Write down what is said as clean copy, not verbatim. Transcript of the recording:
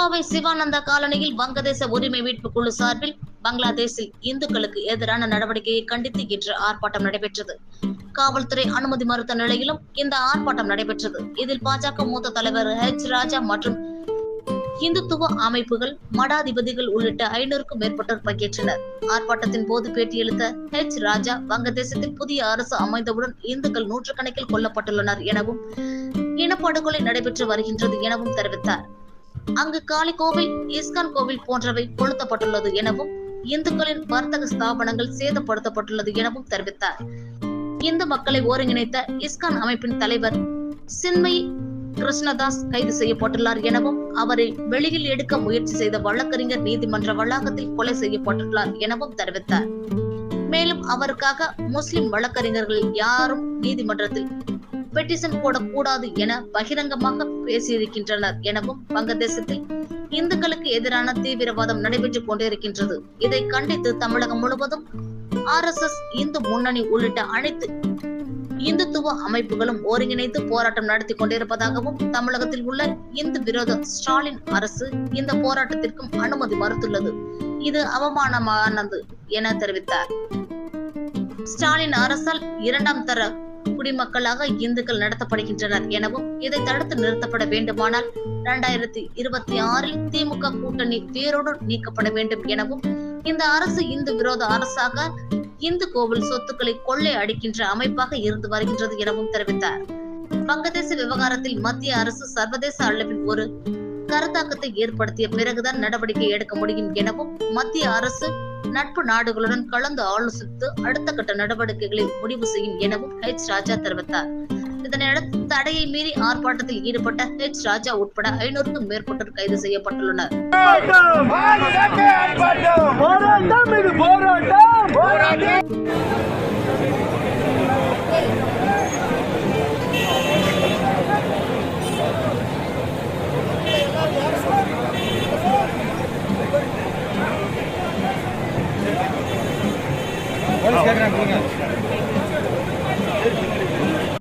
கோவை சிவானந்தா காலனியில் வங்கதேச உரிமை மீட்பு குழு சார்பில் பங்களாதேஷில் இந்துக்களுக்கு எதிரான நடவடிக்கையை கண்டித்து இன்று ஆர்ப்பாட்டம் நடைபெற்றது. காவல்துறை அனுமதி மறுத்த நிலையிலும் இந்த ஆர்ப்பாட்டம் நடைபெற்றது. இதில் பாஜக மூத்த தலைவர் ஹெச் ராஜா மற்றும் இந்துத்துவ அமைப்புகள், மடாதிபதிகள் உள்ளிட்ட 500க்கும் மேற்பட்டோர் பங்கேற்றனர். ஆர்ப்பாட்டத்தின் போது பேட்டியளித்த ஹெச் ராஜா, வங்கதேசத்தில் புதிய அரசு அமைந்தவுடன் இந்துக்கள் நூற்றுக்கணக்கில் கொல்லப்பட்டுள்ளனர் எனவும் இனப்படுகொலை நடைபெற்று வருகின்றது எனவும் தெரிவித்தார். அங்கு காளி கோவில், இஸ்கான் கோவில் போன்றவை கொளுத்தப்பட்டுள்ளது எனவும் இந்துக்களின் வர்த்தக ஸ்தாபனங்கள் சேதப்படுத்தப்பட்டுள்ளது எனவும் தெரிவித்தார். இந்து மக்களை ஒருங்கிணைத்த இஸ்கான் அமைப்பின் தலைவர் சின்மயி கிருஷ்ணதாஸ் கைது செய்யப்பட்டுள்ளார் எனவும் அவரை வெளியில் எடுக்க முயற்சி செய்த வழக்கறிஞர் நீதிமன்ற வளாகத்தில் கொலை செய்யப்பட்டுள்ளார் எனவும் தெரிவித்தார். மேலும் அவருக்காக முஸ்லிம் வழக்கறிஞர்கள் யாரும் நீதிமன்றத்தில் பெட்டிஷன் போடக்கூடாது என பகிரங்கமாக பேசியிருக்கின்றனர் எனவும் வங்கதேசத்தில் இந்துக்களுக்கு எதிரான தீவிரவாதம் நடைபெற்றுக் கொண்டிருக்கின்றது. இதை கண்டித்து தமிழகம் முழுவதும் RSS, இந்து முன்னணி உள்ளிட்ட அனைத்து இந்துத்துவ அமைப்புகளும் ஒருங்கிணைத்து போராட்டம் நடத்தி கொண்டிருப்பதாகவும் தமிழகத்தில் உள்ள இந்து விரோத ஸ்டாலின் அரசு இந்த போராட்டத்திற்கும் அனுமதி மறுத்துள்ளது. இது அவமானமானது என தெரிவித்தார். ஸ்டாலின் அரசால் 2ஆம் தர குடிமக்களாக இந்துக்கள் நடத்தப்படுகின்றனர் எனவும் இதை தடுத்து நிறுத்தப்பட வேண்டுமானால் 2026 திமுக கூட்டணி வேரோடு நீக்கப்பட வேண்டும் எனவும் இந்த அரசு இந்து விரோத அரசாக இந்து கோவில் சொத்துக்களை கொள்ளை அடிக்கின்ற அமைப்பாக இருந்து வருகின்றது எனவும் தெரிவித்தார். வங்கதேச விவகாரத்தில் மத்திய அரசு சர்வதேச அளவில் ஒரு கருத்தாக்கத்தை ஏற்படுத்திய பிறகுதான் நடவடிக்கை எடுக்க முடியும் எனவும் மத்திய அரசு நட்பு நாடுகளுடன் கலந்து ஆலோசித்து அடுத்த கட்ட நடவடிக்கைகளை முடிவு செய்யும் எனவும் ஹெச் ராஜா தெரிவித்தார். இதனையடுத்து தடையை மீறி ஆர்ப்பாட்டத்தில் ஈடுபட்ட ஹெச் ராஜா உட்பட 500க்கும் மேற்பட்டோர் கைது செய்யப்பட்டுள்ளனர். போலீஸ் கேக்குறாங்க.